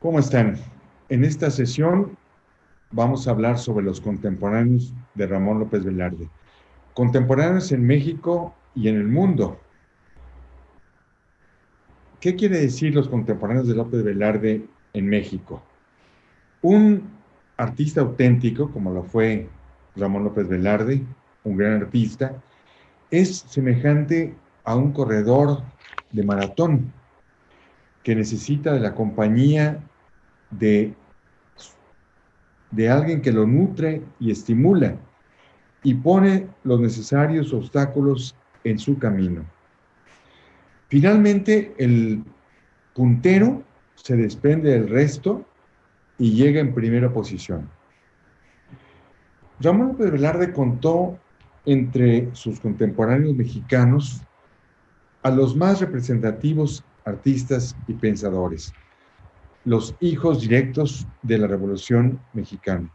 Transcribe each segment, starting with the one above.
¿Cómo están? En esta sesión vamos a hablar sobre los contemporáneos de Ramón López Velarde. Contemporáneos en México y en el mundo. ¿Qué quiere decir los contemporáneos de López Velarde en México? Un artista auténtico, como lo fue Ramón López Velarde, un gran artista, es semejante a un corredor de maratón que necesita de la compañía de, de alguien que lo nutre y estimula y pone los necesarios obstáculos en su camino. Finalmente, el puntero se desprende del resto y llega en primera posición. Ramón López Velarde contó entre sus contemporáneos mexicanos a los más representativos artistas y pensadores, los hijos directos de la Revolución Mexicana.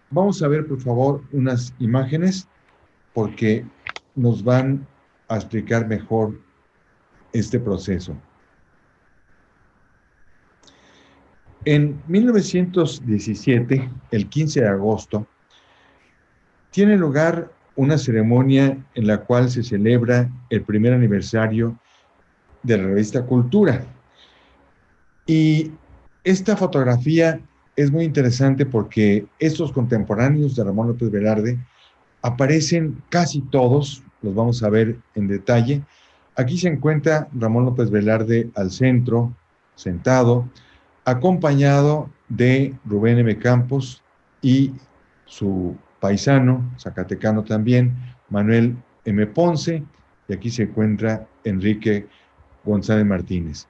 Vamos a ver, por favor, unas imágenes porque nos van a explicar mejor este proceso. En 1917, el 15 de agosto, tiene lugar una ceremonia en la cual se celebra el primer aniversario de la revista Cultura. Y esta fotografía es muy interesante porque estos contemporáneos de Ramón López Velarde aparecen casi todos, los vamos a ver en detalle. Aquí se encuentra Ramón López Velarde al centro, sentado, acompañado de Rubén M. Campos y su paisano, zacatecano también, Manuel M. Ponce, y aquí se encuentra Enrique González Martínez.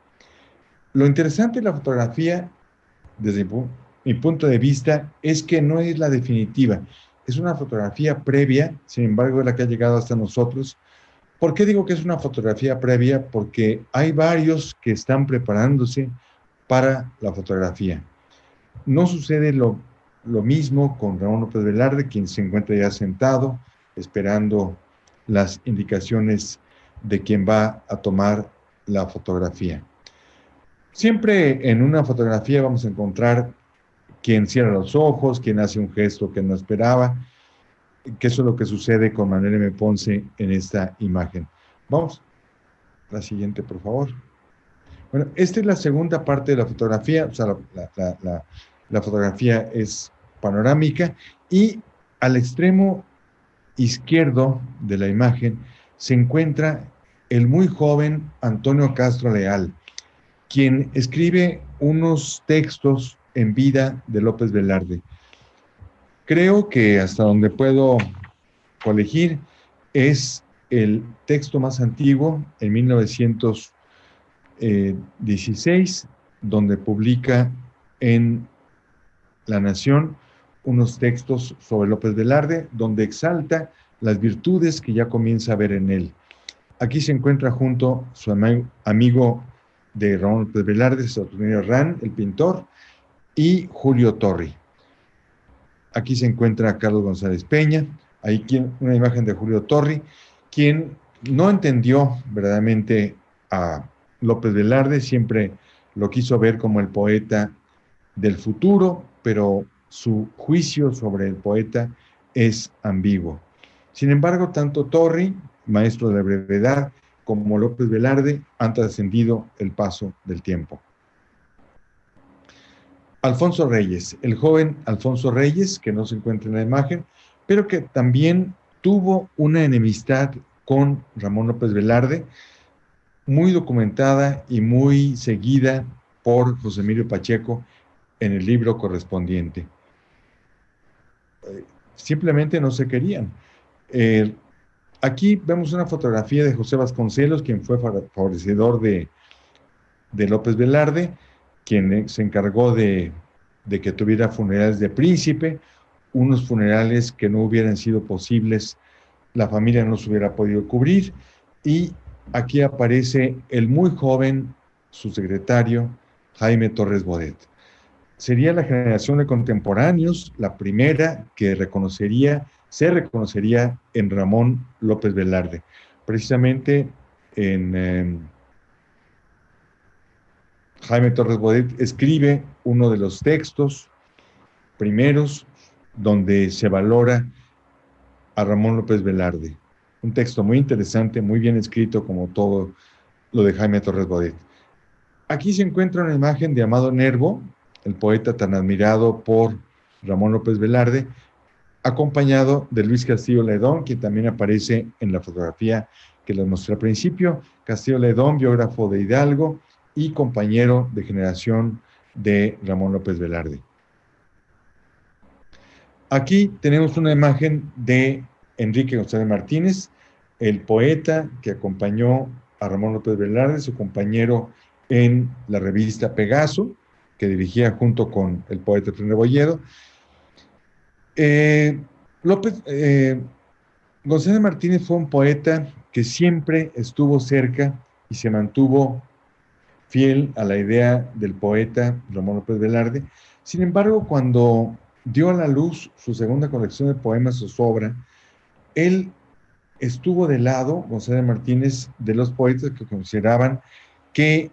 Lo interesante de la fotografía, desde mi punto de vista, es que no es la definitiva, es una fotografía previa, sin embargo, es la que ha llegado hasta nosotros. ¿Por qué digo que es una fotografía previa? Porque hay varios que están preparándose para la fotografía. No sucede lo mismo con Ramón López Velarde, quien se encuentra ya sentado, esperando las indicaciones de quien va a tomar la fotografía. Siempre en una fotografía vamos a encontrar quien cierra los ojos, quien hace un gesto que no esperaba, que eso es lo que sucede con Manuel M. Ponce en esta imagen. Vamos, la siguiente, por favor. Bueno, esta es la segunda parte de la fotografía, o sea, la fotografía es panorámica y al extremo izquierdo de la imagen se encuentra el muy joven Antonio Castro Leal, quien escribe unos textos en vida de López Velarde. Creo que hasta donde puedo colegir es el texto más antiguo, en 1916, donde publica en La Nación unos textos sobre López Velarde, donde exalta las virtudes que ya comienza a ver en él. Aquí se encuentra junto su amigo de Ramón López Velarde, Saturnino Herrán, el pintor, y Julio Torri. Aquí se encuentra Carlos González Peña, ahí una imagen de Julio Torri, quien no entendió verdaderamente a López Velarde, siempre lo quiso ver como el poeta del futuro, pero su juicio sobre el poeta es ambiguo. Sin embargo, tanto Torri, maestro de la brevedad, como López Velarde han trascendido el paso del tiempo. Alfonso Reyes, el joven Alfonso Reyes, que no se encuentra en la imagen, pero que también tuvo una enemistad con Ramón López Velarde, muy documentada y muy seguida por José Emilio Pacheco en el libro correspondiente. Simplemente no se querían. Aquí vemos una fotografía de José Vasconcelos, quien fue favorecedor de López Velarde, quien se encargó de que tuviera funerales de príncipe, unos funerales que no hubieran sido posibles, la familia no se hubiera podido cubrir, y aquí aparece el muy joven subsecretario Jaime Torres Bodet. Sería la generación de contemporáneos la primera que se reconocería en Ramón López Velarde, precisamente en Jaime Torres Bodet escribe uno de los textos primeros donde se valora a Ramón López Velarde. Un texto muy interesante, muy bien escrito, como todo lo de Jaime Torres Bodet. Aquí se encuentra una imagen de Amado Nervo, el poeta tan admirado por Ramón López Velarde, acompañado de Luis Castillo Ledón, que también aparece en la fotografía que les mostré al principio. Castillo Ledón, biógrafo de Hidalgo y compañero de generación de Ramón López Velarde. Aquí tenemos una imagen de Enrique González Martínez, el poeta que acompañó a Ramón López Velarde, su compañero en la revista Pegaso, que dirigía junto con el poeta Efraín Rebolledo. González Martínez fue un poeta que siempre estuvo cerca y se mantuvo fiel a la idea del poeta Ramón López Velarde. Sin embargo, cuando dio a la luz su segunda colección de poemas o su obra, él estuvo de lado, González Martínez, de los poetas que consideraban que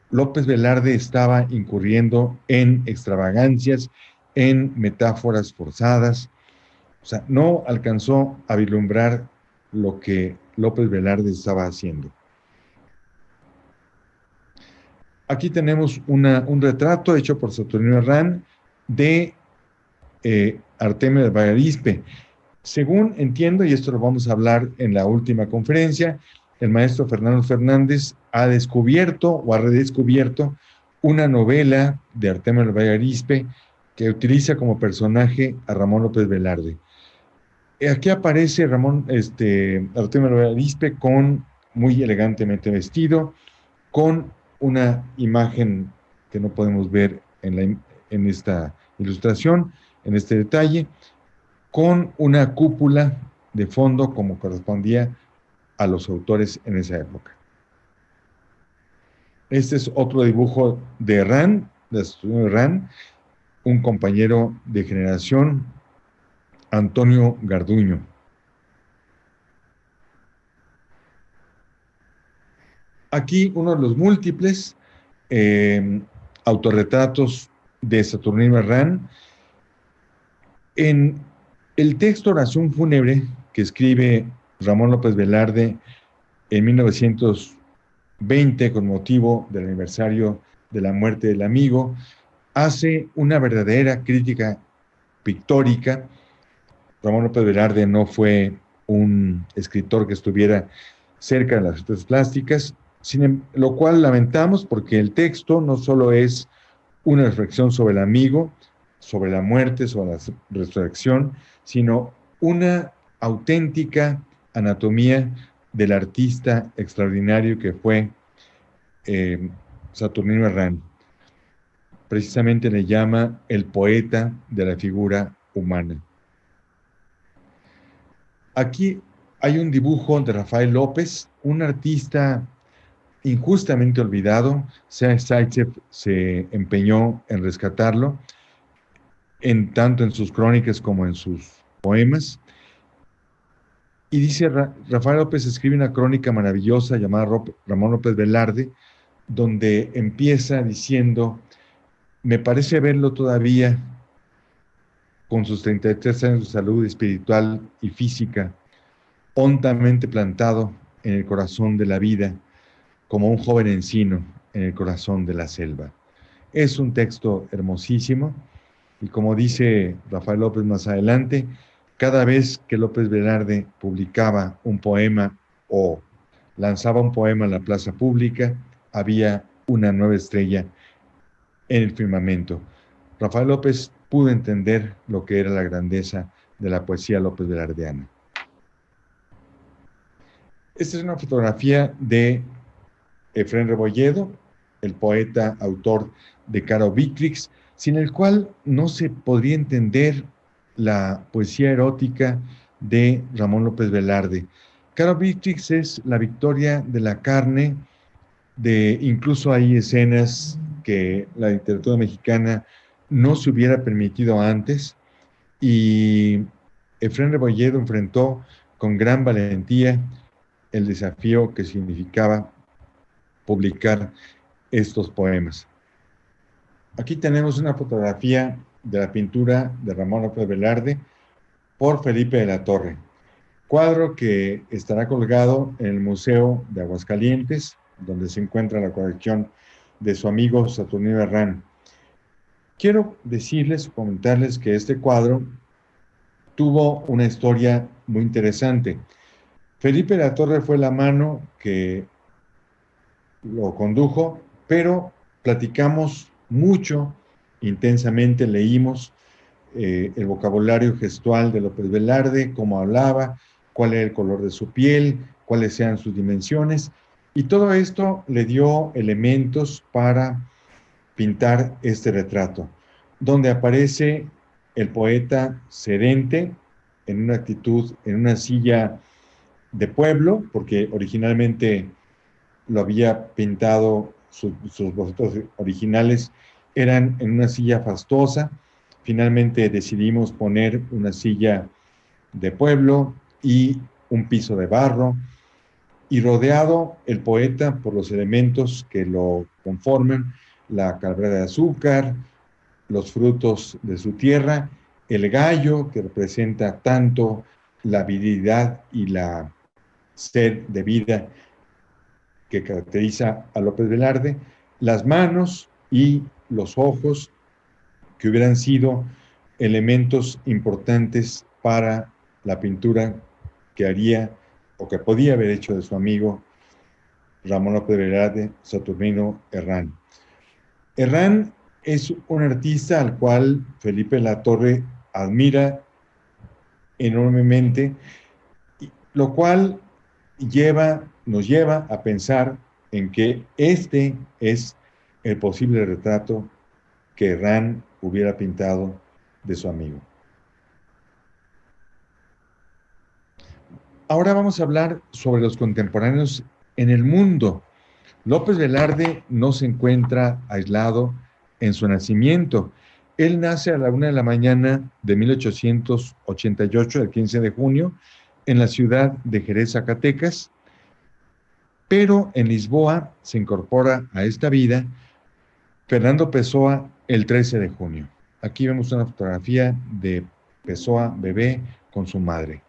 López Velarde estaba incurriendo en extravagancias, en metáforas forzadas. O sea, no alcanzó a vislumbrar lo que López Velarde estaba haciendo. Aquí tenemos un retrato hecho por Saturnino Herrán de Artemio de Vagarispe. Según entiendo, y esto lo vamos a hablar en la última conferencia, el maestro Fernando Fernández ha descubierto o ha redescubierto una novela de Artemio de Vagarispe que utiliza como personaje a Ramón López Velarde. Aquí aparece Artemio de Vagarispe muy elegantemente vestido, con una imagen que no podemos ver en esta ilustración, en este detalle, con una cúpula de fondo como correspondía a los autores en esa época. Este es otro dibujo de Herrán, de Saturnino Herrán, un compañero de generación, Antonio Garduño. Aquí uno de los múltiples autorretratos de Saturnino Herrán. En el texto Oración Fúnebre que escribe Ramón López Velarde en 1920 con motivo del aniversario de la muerte del amigo, hace una verdadera crítica pictórica. Ramón López Velarde no fue un escritor que estuviera cerca de las artes plásticas, lo cual lamentamos porque el texto no solo es una reflexión sobre el amigo, sobre la muerte, sobre la resurrección, sino una auténtica anatomía del artista extraordinario que fue Saturnino Herrán. Precisamente le llama el poeta de la figura humana. Aquí hay un dibujo de Rafael López, un artista injustamente olvidado. Zaitsev se empeñó en rescatarlo, tanto en sus crónicas como en sus poemas. Y dice, Rafael López escribe una crónica maravillosa llamada Ramón López Velarde, donde empieza diciendo: me parece verlo todavía con sus 33 años de salud espiritual y física, hondamente plantado en el corazón de la vida, como un joven encino en el corazón de la selva. Es un texto hermosísimo, y como dice Rafael López más adelante, cada vez que López Velarde publicaba un poema o lanzaba un poema en la plaza pública, había una nueva estrella en el firmamento. Rafael López pudo entender lo que era la grandeza de la poesía López Velardeana. Esta es una fotografía de Efraín Rebolledo, el poeta, autor de Caro Victrix, sin el cual no se podría entender la poesía erótica de Ramón López Velarde. Caro Victrix es la victoria de la carne, incluso hay escenas que la literatura mexicana no se hubiera permitido antes, y Efraín Rebolledo enfrentó con gran valentía el desafío que significaba publicar estos poemas. Aquí tenemos una fotografía de la pintura de Ramón López Velarde por Felipe de la Torre, cuadro que estará colgado en el Museo de Aguascalientes, donde se encuentra la colección de su amigo Saturnino Herrán. Quiero decirles, comentarles que este cuadro tuvo una historia muy interesante. Felipe de la Torre fue la mano que lo condujo, pero platicamos mucho, intensamente, leímos el vocabulario gestual de López Velarde, cómo hablaba, cuál era el color de su piel, cuáles eran sus dimensiones, y todo esto le dio elementos para pintar este retrato, donde aparece el poeta sedente en una actitud, en una silla de pueblo, porque originalmente lo había pintado, sus bocetos originales eran en una silla fastosa. Finalmente decidimos poner una silla de pueblo y un piso de barro, y rodeado el poeta por los elementos que lo conforman: la calavera de azúcar, los frutos de su tierra, el gallo, que representa tanto la virilidad y la sed de vida que caracteriza a López Velarde, las manos y los ojos, que hubieran sido elementos importantes para la pintura que haría o que podía haber hecho de su amigo Ramón López Velarde, Saturnino Herrán. Herrán es un artista al cual Felipe Latorre admira enormemente, lo cual nos lleva a pensar en que este es el posible retrato que Herrán hubiera pintado de su amigo. Ahora vamos a hablar sobre los contemporáneos en el mundo. López Velarde no se encuentra aislado en su nacimiento. Él nace a la 1 de la mañana de 1888, el 15 de junio, en la ciudad de Jerez, Zacatecas, pero en Lisboa se incorpora a esta vida Fernando Pessoa el 13 de junio. Aquí vemos una fotografía de Pessoa bebé con su madre.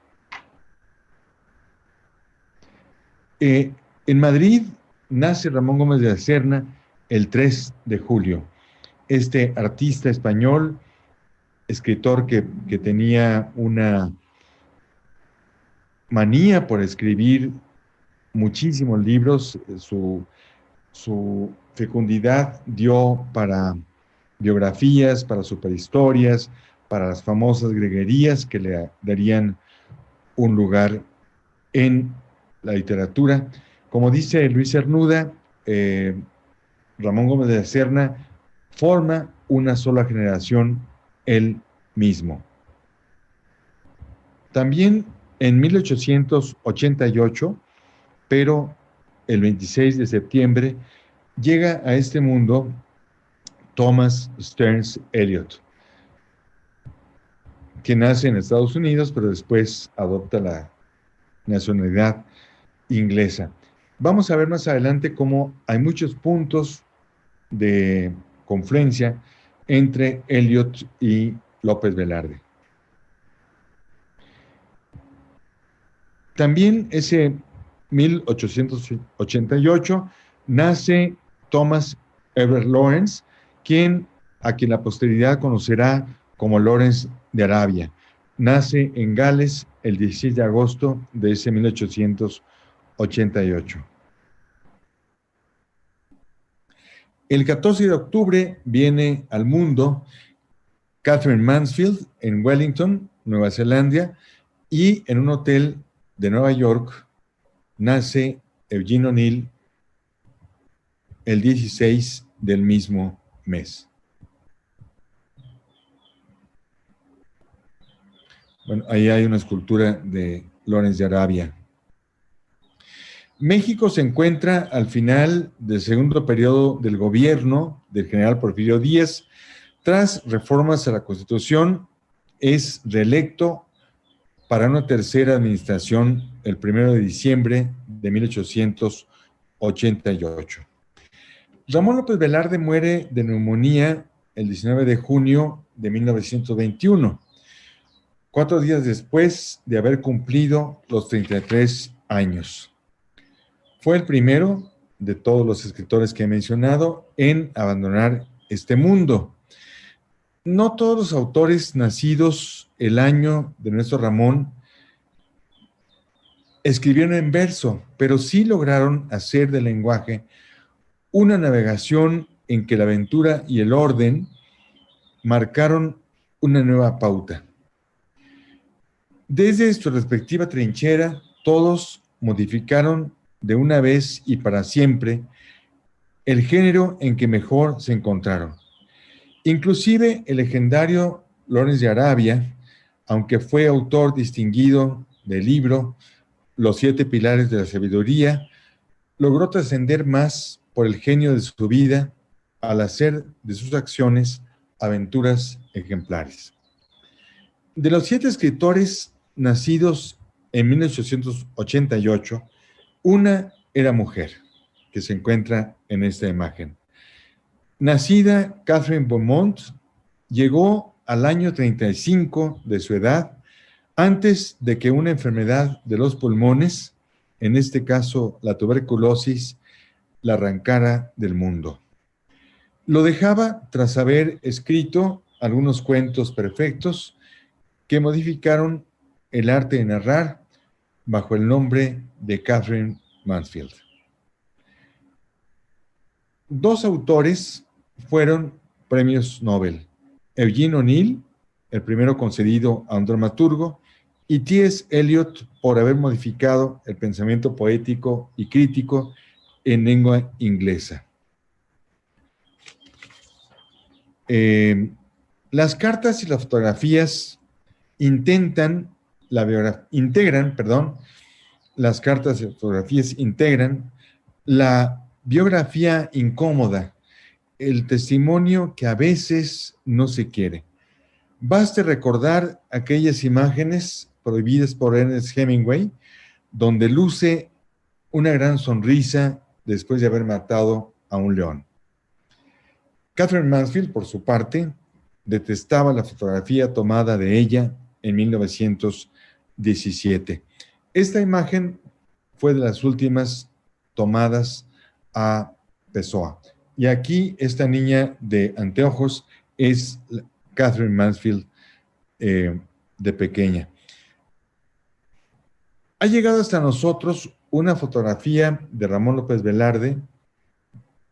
En Madrid nace Ramón Gómez de la Serna el 3 de julio. Este artista español, escritor que tenía una manía por escribir muchísimos libros, su fecundidad dio para biografías, para superhistorias, para las famosas greguerías que le darían un lugar en la literatura. Como dice Luis Cernuda, Ramón Gómez de la Serna forma una sola generación él mismo. También en 1888, pero el 26 de septiembre, llega a este mundo Thomas Stearns Eliot, que nace en Estados Unidos, pero después adopta la nacionalidad inglesa. Vamos a ver más adelante cómo hay muchos puntos de confluencia entre Eliot y López Velarde. También ese 1888 nace Thomas Everett Lawrence, a quien la posteridad conocerá como Lawrence de Arabia. Nace en Gales el 16 de agosto de ese 1888. El 14 de octubre viene al mundo Catherine Mansfield en Wellington, Nueva Zelanda, y en un hotel de Nueva York nace Eugene O'Neill el 16 del mismo mes. Bueno, ahí hay una escultura de Lawrence de Arabia. México se encuentra al final del segundo periodo del gobierno del general Porfirio Díaz. Tras reformas a la Constitución, es reelecto para una tercera administración el 1 de diciembre de 1888. Ramón López Velarde muere de neumonía el 19 de junio de 1921, 4 días después de haber cumplido los 33 años. Fue el primero de todos los escritores que he mencionado en abandonar este mundo. No todos los autores nacidos el año de nuestro Ramón escribieron en verso, pero sí lograron hacer del lenguaje una navegación en que la aventura y el orden marcaron una nueva pauta. Desde su respectiva trinchera, todos modificaron de una vez y para siempre el género en que mejor se encontraron. Inclusive el legendario Lawrence de Arabia, aunque fue autor distinguido del libro Los 7 pilares de la sabiduría, logró trascender más por el genio de su vida al hacer de sus acciones aventuras ejemplares. De los 7 escritores nacidos en 1888, una era mujer, que se encuentra en esta imagen. Nacida Catherine Beaumont, llegó al año 35 de su edad, antes de que una enfermedad de los pulmones, en este caso la tuberculosis, la arrancara del mundo. Lo dejaba tras haber escrito algunos cuentos perfectos que modificaron el arte de narrar bajo el nombre de Katherine Mansfield. 2 autores fueron premios Nobel: Eugene O'Neill, el primero concedido a un dramaturgo, y T.S. Eliot por haber modificado el pensamiento poético y crítico en lengua inglesa. Las cartas y las fotografías las cartas y fotografías integran la biografía incómoda, el testimonio que a veces no se quiere. Baste recordar aquellas imágenes prohibidas por Ernest Hemingway, donde luce una gran sonrisa después de haber matado a un león. Katherine Mansfield, por su parte, detestaba la fotografía tomada de ella en 1917. Esta imagen fue de las últimas tomadas a Pessoa. Y aquí esta niña de anteojos es Katherine Mansfield de pequeña. Ha llegado hasta nosotros una fotografía de Ramón López Velarde.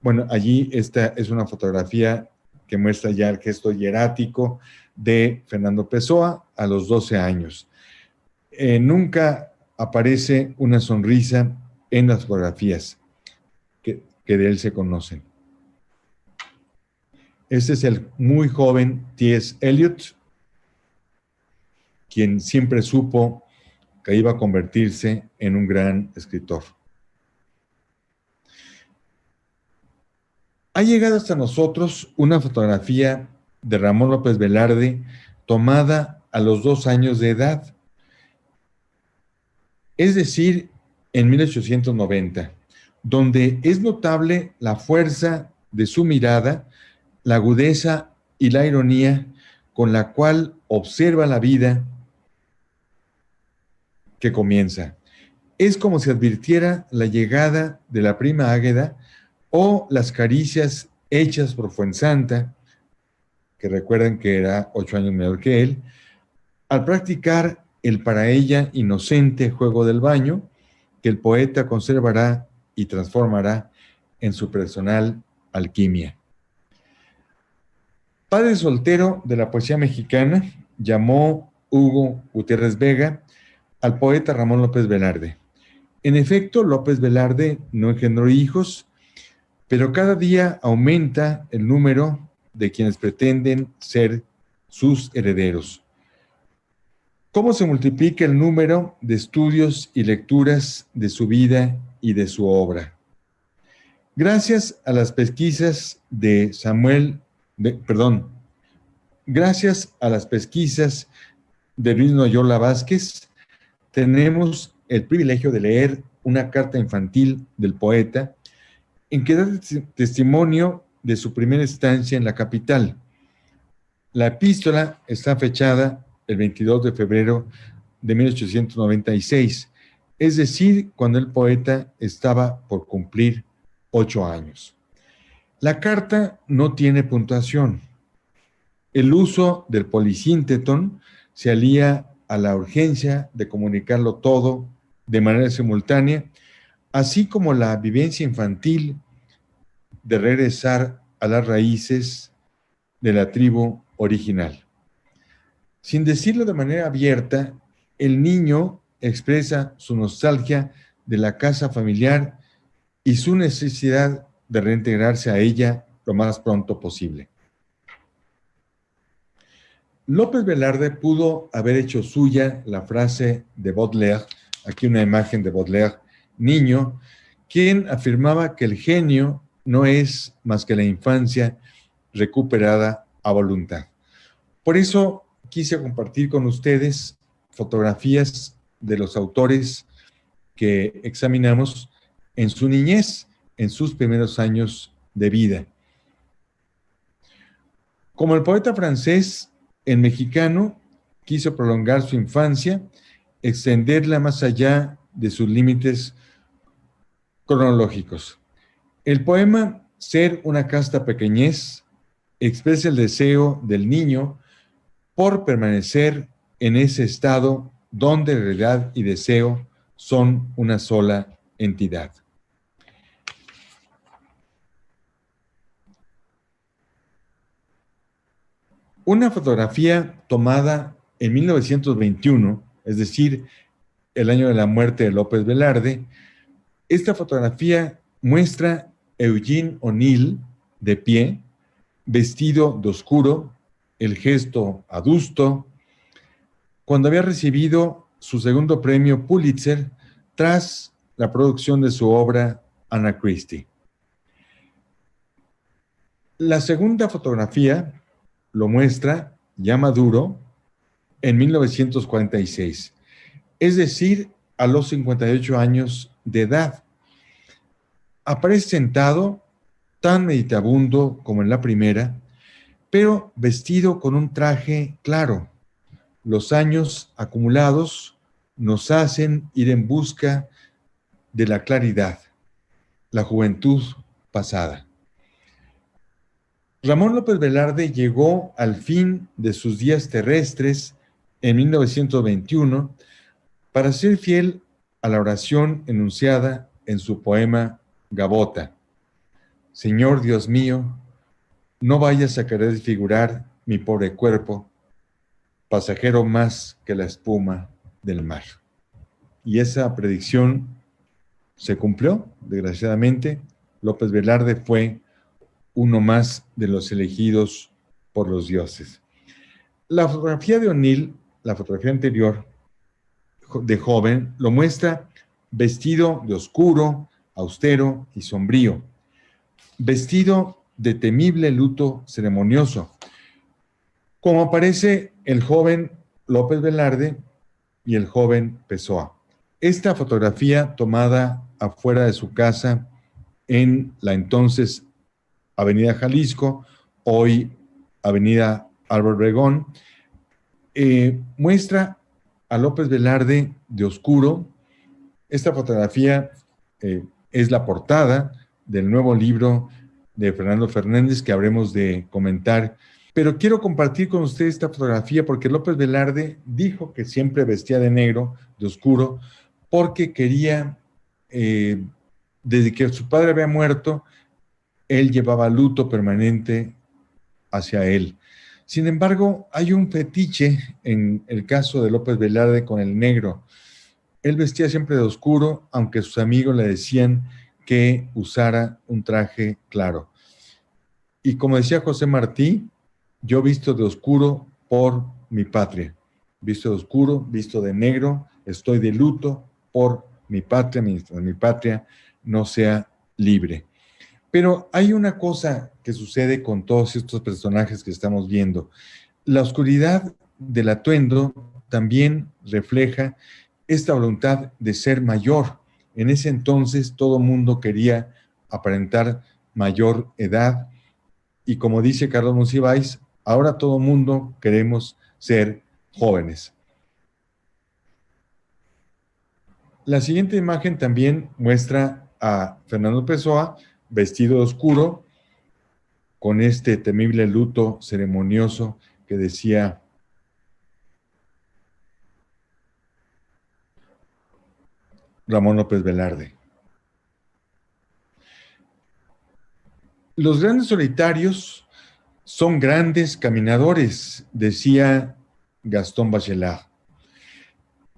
Bueno, allí esta es una fotografía que muestra ya el gesto hierático de Fernando Pessoa a los 12 años. Nunca aparece una sonrisa en las fotografías que de él se conocen. Este es el muy joven T.S. Eliot, quien siempre supo que iba a convertirse en un gran escritor. Ha llegado hasta nosotros una fotografía de Ramón López Velarde tomada a los 2 años de edad, es decir, en 1890, donde es notable la fuerza de su mirada, la agudeza y la ironía con la cual observa la vida que comienza. Es como si advirtiera la llegada de la prima Águeda o las caricias hechas por Fuensanta, que recuerden que era 8 años menor que él, al practicar el para ella inocente juego del baño, que el poeta conservará y transformará en su personal alquimia. Padre soltero de la poesía mexicana, llamó Hugo Gutiérrez Vega al poeta Ramón López Velarde. En efecto, López Velarde no engendró hijos, pero cada día aumenta el número de quienes pretenden ser sus herederos. ¿Cómo se multiplica el número de estudios y lecturas de su vida y de su obra? Gracias a las pesquisas de gracias a las pesquisas de Luis Noyola Vázquez, tenemos el privilegio de leer una carta infantil del poeta en que da testimonio de su primera estancia en la capital. La epístola está fechada el 22 de febrero de 1896, es decir, cuando el poeta estaba por cumplir 8 años. La carta no tiene puntuación. El uso del polisínteton se alía a la urgencia de comunicarlo todo de manera simultánea, así como la vivencia infantil de regresar a las raíces de la tribu original. Sin decirlo de manera abierta, el niño expresa su nostalgia de la casa familiar y su necesidad de reintegrarse a ella lo más pronto posible. López Velarde pudo haber hecho suya la frase de Baudelaire, aquí una imagen de Baudelaire, niño, quien afirmaba que el genio no es más que la infancia recuperada a voluntad. Por eso quise compartir con ustedes fotografías de los autores que examinamos en su niñez, en sus primeros años de vida. Como el poeta francés, el mexicano quiso prolongar su infancia, extenderla más allá de sus límites cronológicos. El poema Ser una casta pequeñez expresa el deseo del niño por permanecer en ese estado donde realidad y deseo son una sola entidad. Una fotografía tomada en 1921, es decir, el año de la muerte de López Velarde, esta fotografía muestra a Eugene O'Neill de pie, vestido de oscuro, el gesto adusto, cuando había recibido su segundo premio Pulitzer tras la producción de su obra Anna Christie. La segunda fotografía lo muestra ya maduro en 1946, es decir, a los 58 años de edad. Aparece sentado, tan meditabundo como en la primera, pero vestido con un traje claro. Los años acumulados nos hacen ir en busca de la claridad, la juventud pasada. Ramón López Velarde llegó al fin de sus días terrestres en 1921 para ser fiel a la oración enunciada en su poema Gavota. Señor Dios mío, no vayas a querer desfigurar mi pobre cuerpo, pasajero más que la espuma del mar. Y esa predicción se cumplió, desgraciadamente. López Velarde fue uno más de los elegidos por los dioses. La fotografía de O'Neill, la fotografía anterior, de joven, lo muestra vestido de oscuro, austero y sombrío, vestido de temible luto ceremonioso, como aparece el joven López Velarde y el joven Pessoa. Esta fotografía tomada afuera de su casa en la entonces Avenida Jalisco, hoy Avenida Álvaro Obregón, muestra a López Velarde de oscuro. Esta fotografía es la portada del nuevo libro de Fernando Fernández que habremos de comentar, pero quiero compartir con ustedes esta fotografía porque López Velarde dijo que siempre vestía de negro, de oscuro, porque quería, desde que su padre había muerto, él llevaba luto permanente hacia él. Sin embargo, hay un fetiche en el caso de López Velarde con el negro. Él vestía siempre de oscuro, aunque sus amigos le decían que usara un traje claro. Y como decía José Martí, yo visto de oscuro por mi patria. Visto de oscuro, visto de negro, estoy de luto por mi patria, mientras mi patria no sea libre. Pero hay una cosa que sucede con todos estos personajes que estamos viendo. La oscuridad del atuendo también refleja esta voluntad de ser mayor. En ese entonces todo mundo quería aparentar mayor edad. Y como dice Carlos Monsiváis, ahora todo mundo queremos ser jóvenes. La siguiente imagen también muestra a Fernando Pessoa vestido de oscuro, con este temible luto ceremonioso que decía Ramón López Velarde. Los grandes solitarios son grandes caminadores, decía Gastón Bachelard.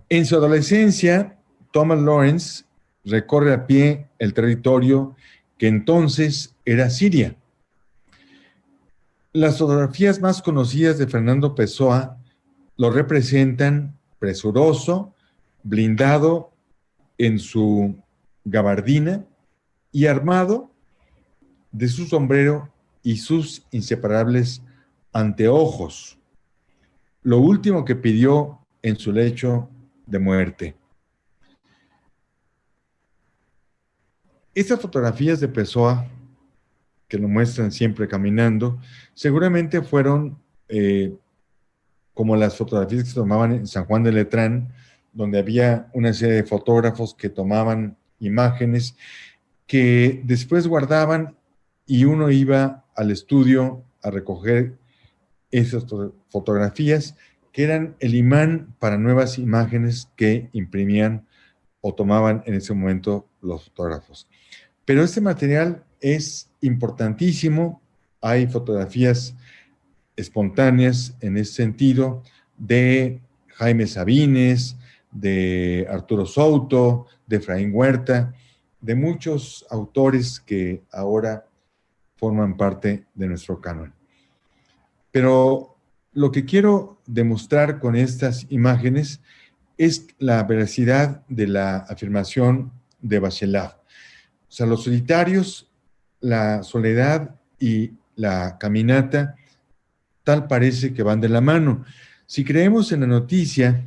En su adolescencia, Thomas Lawrence recorre a pie el territorio que entonces era Siria. Las fotografías más conocidas de Fernando Pessoa lo representan presuroso, blindado en su gabardina y armado de su sombrero y sus inseparables anteojos, lo último que pidió en su lecho de muerte. Estas fotografías de Pessoa, que lo muestran siempre caminando, seguramente fueron como las fotografías que se tomaban en San Juan de Letrán, donde había una serie de fotógrafos que tomaban imágenes que después guardaban y uno iba al estudio a recoger esas fotografías que eran el imán para nuevas imágenes que imprimían o tomaban en ese momento los fotógrafos. Pero este material es importantísimo. Hay fotografías espontáneas en ese sentido de Jaime Sabines, de Arturo Souto, de Efraín Huerta, de muchos autores que ahora forman parte de nuestro canon. Pero lo que quiero demostrar con estas imágenes es la veracidad de la afirmación de Bachelard. O sea, los solitarios, la soledad y la caminata, tal parece que van de la mano. Si creemos en la noticia,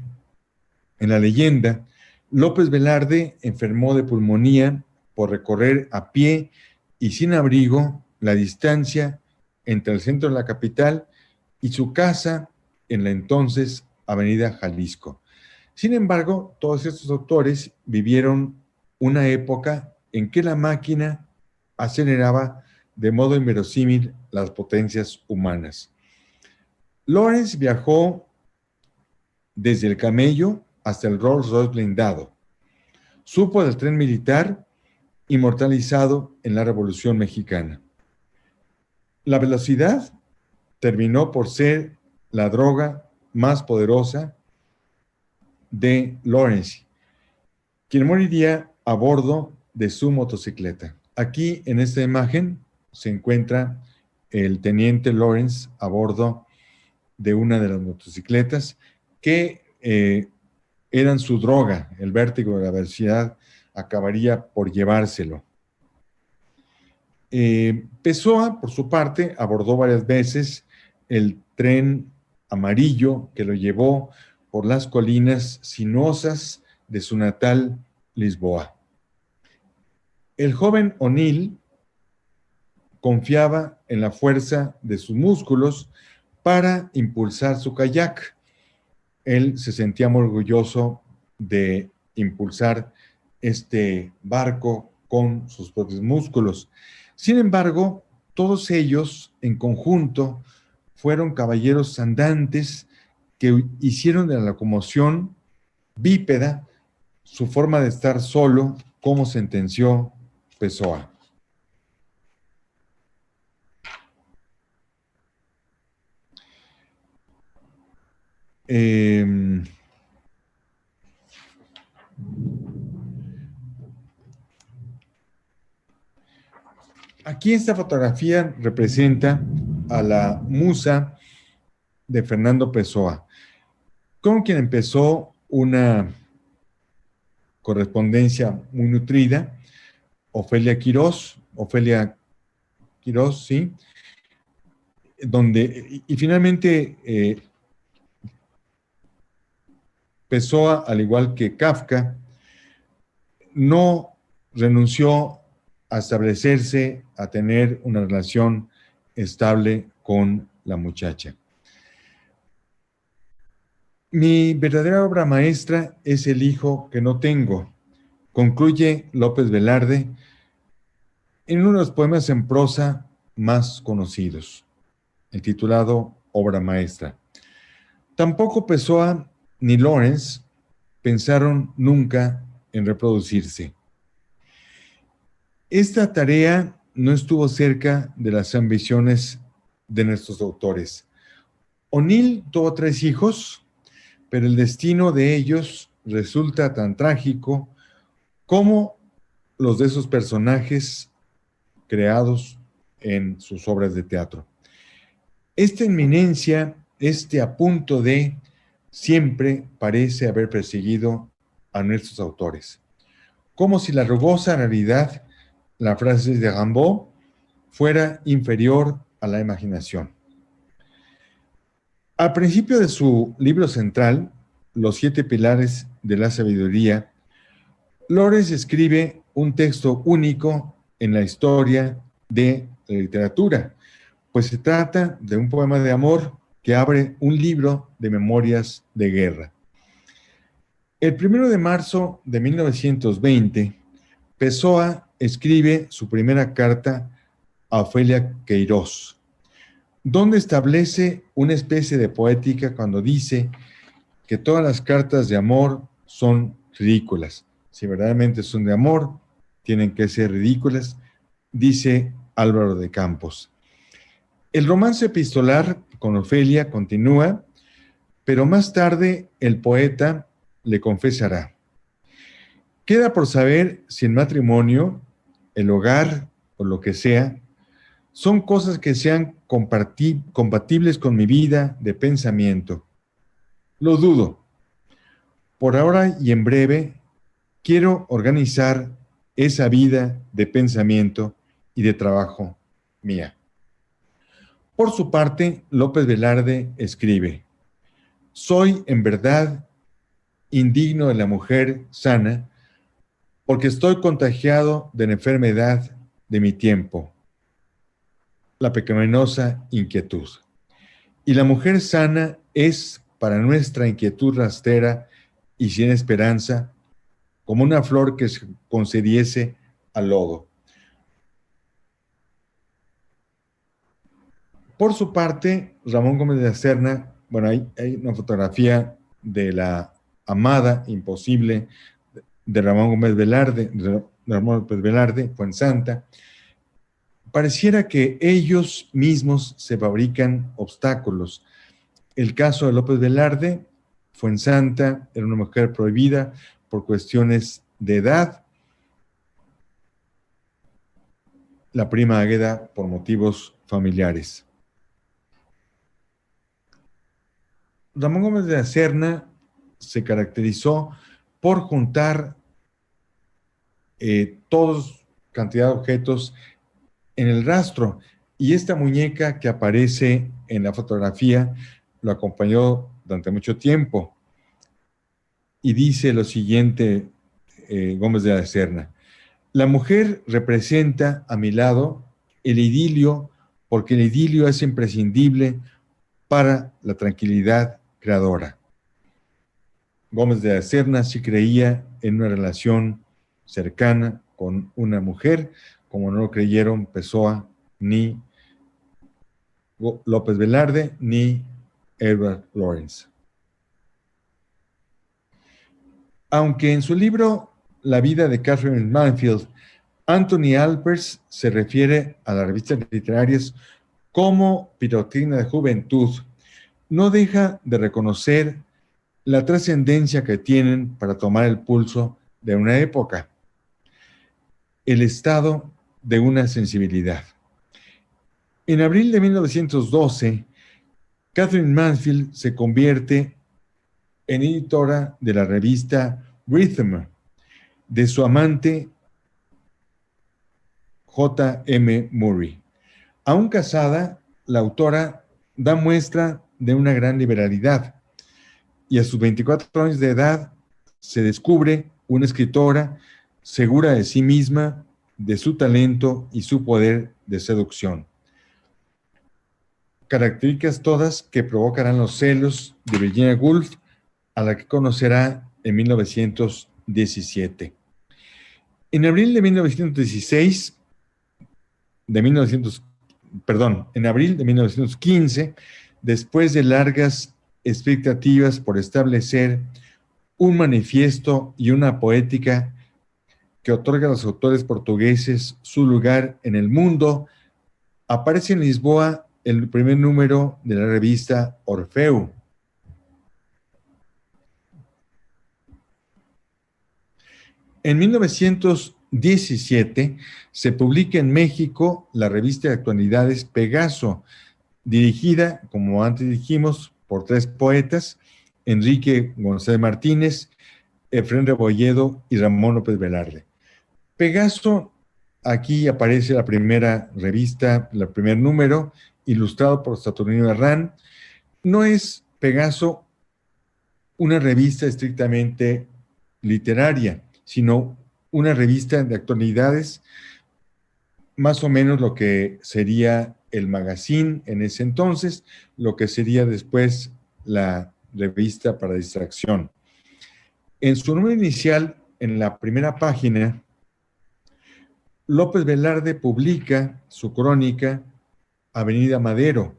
en la leyenda, López Velarde enfermó de pulmonía por recorrer a pie y sin abrigo la distancia entre el centro de la capital y su casa en la entonces Avenida Jalisco. Sin embargo, todos estos autores vivieron una época en que la máquina aceleraba de modo inverosímil las potencias humanas. Lawrence viajó desde el camello hasta el Rolls Royce blindado. Supo del tren militar inmortalizado en la Revolución Mexicana. La velocidad terminó por ser la droga más poderosa de Lawrence, quien moriría a bordo de su motocicleta. Aquí en esta imagen se encuentra el teniente Lawrence a bordo de una de las motocicletas que eran su droga. El vértigo de la velocidad acabaría por llevárselo. Pessoa, por su parte, abordó varias veces el tren amarillo que lo llevó por las colinas sinuosas de su natal Lisboa. El joven O'Neill confiaba en la fuerza de sus músculos para impulsar su kayak. Él se sentía muy orgulloso de impulsar este barco con sus propios músculos. Sin embargo, todos ellos en conjunto fueron caballeros andantes que hicieron de la locomoción bípeda su forma de estar solo, como sentenció Pessoa. Aquí esta fotografía representa a la musa de Fernando Pessoa, con quien empezó una correspondencia muy nutrida, Ofelia Quirós, sí, donde, y finalmente Pessoa, al igual que Kafka, no renunció a establecerse, a tener una relación estable con la muchacha. Mi verdadera obra maestra es El hijo que no tengo, concluye López Velarde en uno de los poemas en prosa más conocidos, el titulado Obra Maestra. Tampoco Pessoa ni Lawrence pensaron nunca en reproducirse. Esta tarea no estuvo cerca de las ambiciones de nuestros autores. O'Neill tuvo 3 hijos, pero el destino de ellos resulta tan trágico como los de esos personajes creados en sus obras de teatro. Esta inminencia, este a punto de, siempre parece haber perseguido a nuestros autores. Como si la rugosa realidad, la frase de Rimbaud, fuera inferior a la imaginación. Al principio de su libro central, Los 7 pilares de la sabiduría, Lawrence escribe un texto único en la historia de la literatura, pues se trata de un poema de amor que abre un libro de memorias de guerra. El 1 de marzo de 1920, Pessoa escribe su primera carta a Ofelia Queiroz, donde establece una especie de poética cuando dice que todas las cartas de amor son ridículas. Si verdaderamente son de amor, tienen que ser ridículas, dice Álvaro de Campos. El romance epistolar con Ofelia continúa, pero más tarde el poeta le confesará. Queda por saber si el matrimonio, el hogar o lo que sea, son cosas que sean compatibles con mi vida de pensamiento. Lo dudo. Por ahora y en breve, quiero organizar esa vida de pensamiento y de trabajo mía. Por su parte, López Velarde escribe: soy en verdad indigno de la mujer sana, porque estoy contagiado de la enfermedad de mi tiempo, la pecaminosa inquietud. Y la mujer sana es para nuestra inquietud rastera y sin esperanza, como una flor que se concediese al lodo. Por su parte, Ramón Gómez de la Serna, bueno, hay una fotografía de la amada imposible de Ramón Gómez Velarde, Fuensanta. Pareciera que ellos mismos se fabrican obstáculos. El caso de López Velarde, Fuensanta era una mujer prohibida por cuestiones de edad. La prima Águeda por motivos familiares. Ramón Gómez de la Serna se caracterizó por juntar todos cantidad de objetos en el rastro, y esta muñeca que aparece en la fotografía lo acompañó durante mucho tiempo. Y dice lo siguiente Gómez de la Serna: la mujer representa a mi lado el idilio, porque el idilio es imprescindible para la tranquilidad creadora. Gómez de la Serna sí creía en una relación cercana con una mujer, como no lo creyeron Pessoa, ni López Velarde, ni Edward Lawrence. Aunque en su libro La vida de Katherine Mansfield, Anthony Alpers se refiere a las revistas literarias como pirotecnia de juventud, no deja de reconocer la trascendencia que tienen para tomar el pulso de una época, el estado de una sensibilidad. En abril de 1912, Katherine Mansfield se convierte en editora de la revista Rhythm, de su amante J.M. Murray. Aún casada, la autora da muestra de una gran liberalidad, y a sus 24 años de edad se descubre una escritora segura de sí misma de su talento y su poder de seducción. Características todas que provocarán los celos de Virginia Woolf, a la que conocerá en 1917. En abril de 1916, en abril de 1915, después de largas expectativas por establecer un manifiesto y una poética que otorga a los autores portugueses su lugar en el mundo, aparece en Lisboa el primer número de la revista Orfeu. En 1917 se publica en México la revista de actualidades Pegaso, dirigida, como antes dijimos, por tres poetas, Enrique González Martínez, Efrén Rebolledo y Ramón López Velarde. Pegaso, aquí aparece la primera revista, el primer número, ilustrado por Saturnino Herrán. No es Pegaso una revista estrictamente literaria, sino una revista de actualidades, más o menos lo que sería el magazine en ese entonces, lo que sería después la revista para distracción. En su número inicial, en la primera página, López Velarde publica su crónica Avenida Madero,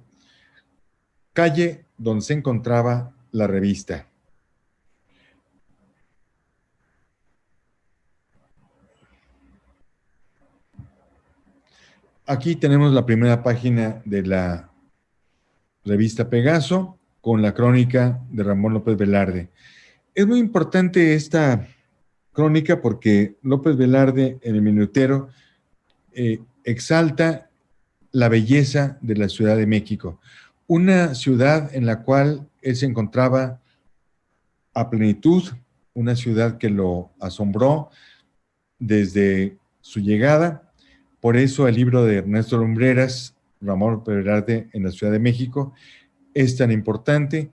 calle donde se encontraba la revista. Aquí tenemos la primera página de la revista Pegaso con la crónica de Ramón López Velarde. Es muy importante esta crónica porque López Velarde en el minutero exalta la belleza de la Ciudad de México, una ciudad en la cual él se encontraba a plenitud, una ciudad que lo asombró desde su llegada. Por eso el libro de Ernesto Lumbreras, Ramón López Velarde en la Ciudad de México, es tan importante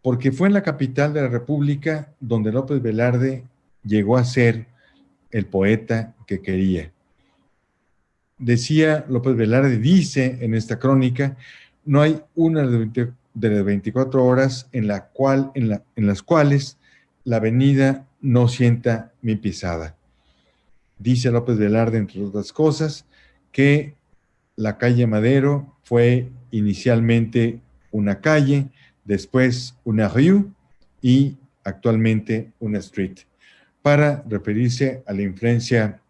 porque fue en la capital de la República donde López Velarde llegó a ser el poeta que quería. Decía López Velarde, dice en esta crónica, no hay una de las 24 horas en las cuales la avenida no sienta mi pisada. Dice López Velarde, entre otras cosas, que la calle Madero fue inicialmente una calle, después una rue y actualmente una street, para referirse a la influencia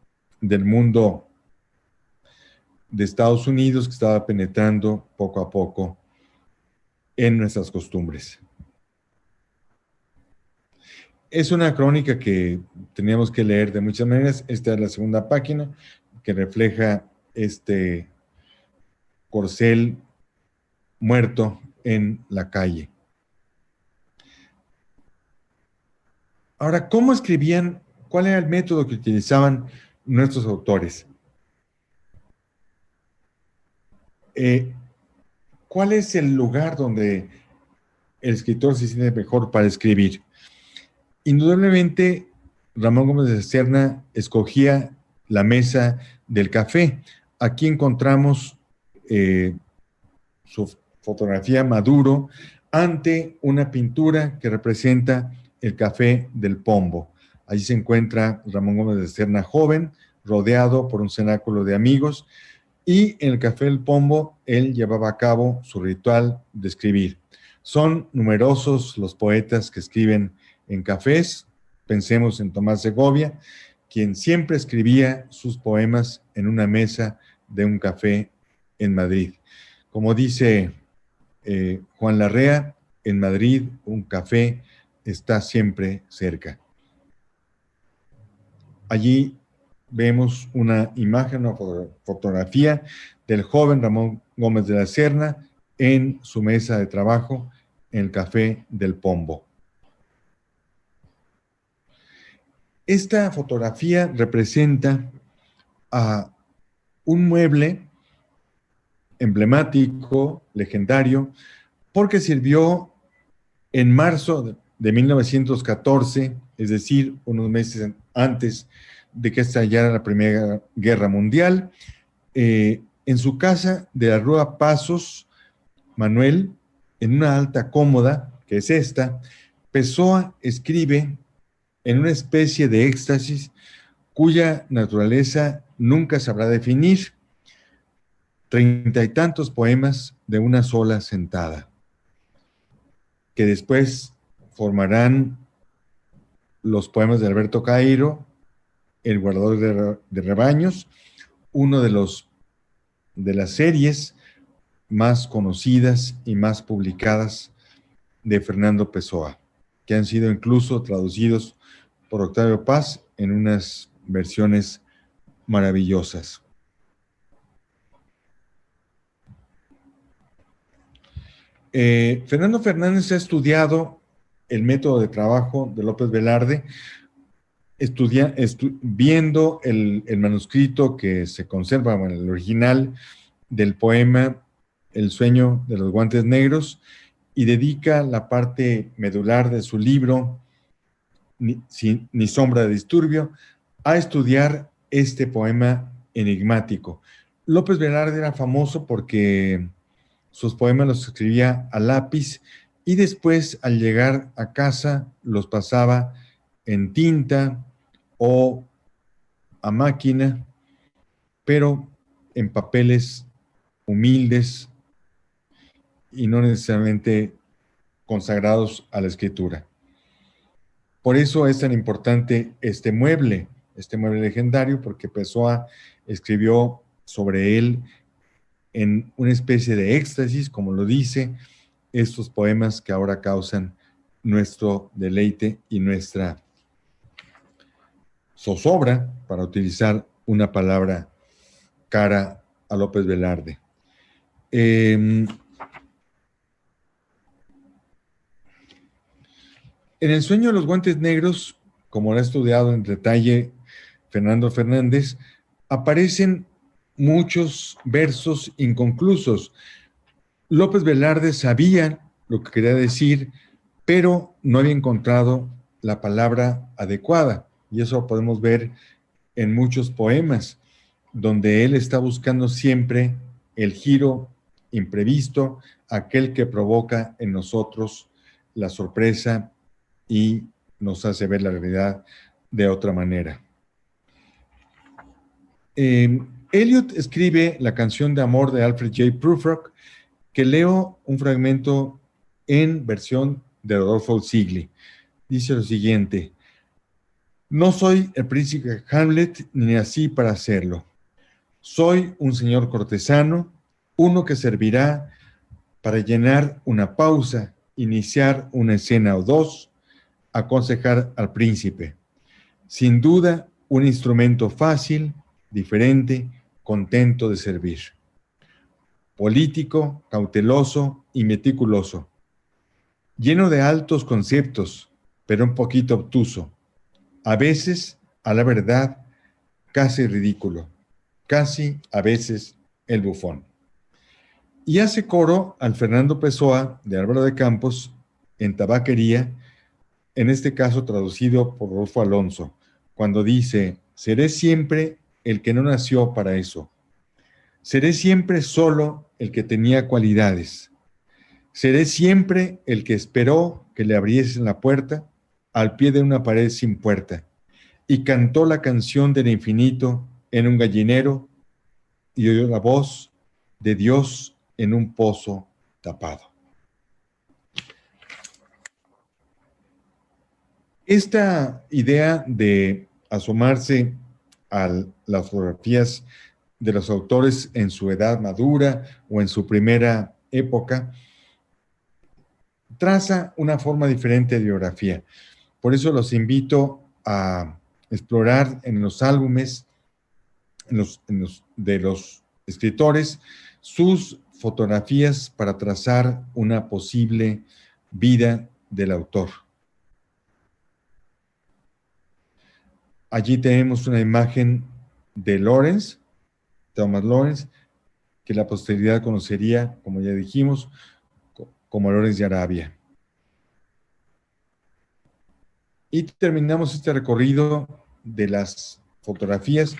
del mundo de Estados Unidos que estaba penetrando poco a poco en nuestras costumbres. Es una crónica que teníamos que leer de muchas maneras. Esta es la segunda página que refleja este corcel muerto en la calle. Ahora, ¿cómo escribían? ¿Cuál era el método que utilizaban nuestros autores? ¿Cuál es el lugar donde el escritor se siente mejor para escribir? Indudablemente, Ramón Gómez de la Serna escogía la mesa del café. Aquí encontramos su fotografía Maduro ante una pintura que representa el café del Pombo. Allí se encuentra Ramón Gómez de la Serna joven, rodeado por un cenáculo de amigos, y en el café del Pombo él llevaba a cabo su ritual de escribir. Son numerosos los poetas que escriben en cafés. Pensemos en Tomás Segovia, quien siempre escribía sus poemas en una mesa de un café en Madrid. Como dice Juan Larrea, en Madrid un café está siempre cerca. Allí vemos una imagen, una fotografía del joven Ramón Gómez de la Serna en su mesa de trabajo en el café del Pombo. Esta fotografía representa a un mueble emblemático, legendario, porque sirvió en marzo de 1914, es decir, unos meses antes de que estallara la Primera Guerra Mundial. En su casa de la Rúa Pasos, Manuel, en una alta cómoda, que es esta, Pessoa escribe en una especie de éxtasis cuya naturaleza nunca sabrá definir, 30 y tantos poemas de una sola sentada, que después formarán los poemas de Alberto Cairo, El guardador de rebaños, uno de las series más conocidas y más publicadas de Fernando Pessoa, que han sido incluso traducidos por Octavio Paz en unas versiones maravillosas. Fernando Fernández ha estudiado el método de trabajo de López Velarde, viendo el manuscrito que se conserva, bueno, el original del poema El sueño de los guantes negros, y dedica la parte medular de su libro, Ni sombra de disturbio, a estudiar este poema enigmático. López Velarde era famoso porque sus poemas los escribía a lápiz y después, al llegar a casa, los pasaba en tinta o a máquina, pero en papeles humildes y no necesariamente consagrados a la escritura. Por eso es tan importante este mueble legendario, porque Pessoa escribió sobre él en una especie de éxtasis, como lo dice, estos poemas que ahora causan nuestro deleite y nuestra zozobra, para utilizar una palabra cara a López Velarde. En El sueño de los guantes negros, como lo ha estudiado en detalle Fernando Fernández, aparecen muchos versos inconclusos. López Velarde sabía lo que quería decir, pero no había encontrado la palabra adecuada. Y eso lo podemos ver en muchos poemas, donde él está buscando siempre el giro imprevisto, aquel que provoca en nosotros la sorpresa y nos hace ver la realidad de otra manera. Eliot escribe la canción de amor de Alfred J. Prufrock, que leo un fragmento en versión de Rodolfo Sigli. Dice lo siguiente: no soy el príncipe Hamlet, ni nací para hacerlo. Soy un señor cortesano, uno que servirá para llenar una pausa, iniciar una escena o dos, aconsejar al príncipe. Sin duda, un instrumento fácil, diferente, contento de servir. Político, cauteloso y meticuloso. Lleno de altos conceptos, pero un poquito obtuso. A veces, a la verdad, casi ridículo. Casi, a veces, el bufón. Y hace coro al Fernando Pessoa de Álvaro de Campos en Tabaquería, en este caso traducido por Rodolfo Alonso, cuando dice: seré siempre el que no nació para eso. Seré siempre solo el que tenía cualidades. Seré siempre el que esperó que le abriesen la puerta al pie de una pared sin puerta y cantó la canción del infinito en un gallinero y oyó la voz de Dios en un pozo tapado. Esta idea de asomarse a las fotografías de los autores en su edad madura o en su primera época traza una forma diferente de biografía. Por eso los invito a explorar en los álbumes de los escritores sus fotografías para trazar una posible vida del autor. Allí tenemos una imagen de Lawrence, Thomas Lawrence, que la posteridad conocería, como ya dijimos, como Lawrence de Arabia. Y terminamos este recorrido de las fotografías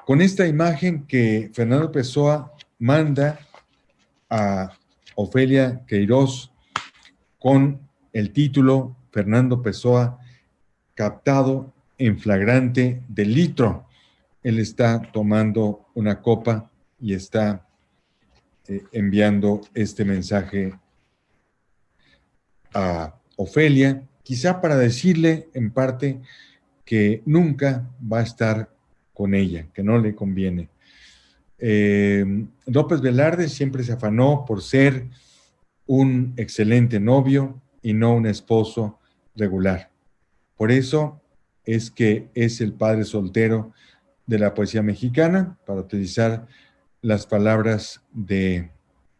con esta imagen que Fernando Pessoa manda a Ofelia Queiroz con el título Fernando Pessoa captado en flagrante delito. Él está tomando una copa y está enviando este mensaje a Ofelia, quizá para decirle en parte que nunca va a estar con ella, que no le conviene. López Velarde siempre se afanó por ser un excelente novio y no un esposo regular. Por eso es que es el padre soltero de la poesía mexicana, para utilizar las palabras de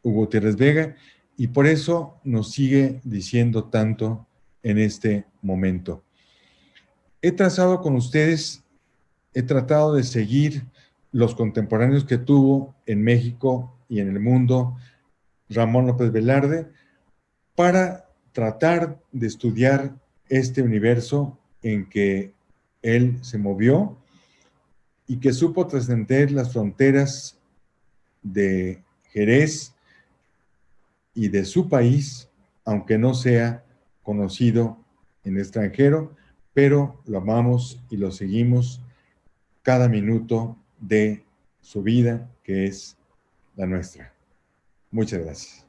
Hugo Gutiérrez Vega, y por eso nos sigue diciendo tanto en este momento. He trazado con ustedes, he tratado de seguir los contemporáneos que tuvo en México y en el mundo Ramón López Velarde, para tratar de estudiar este universo en que él se movió y que supo trascender las fronteras de Jerez y de su país, aunque no sea conocido en extranjero, pero lo amamos y lo seguimos cada minuto de su vida, que es la nuestra. Muchas gracias.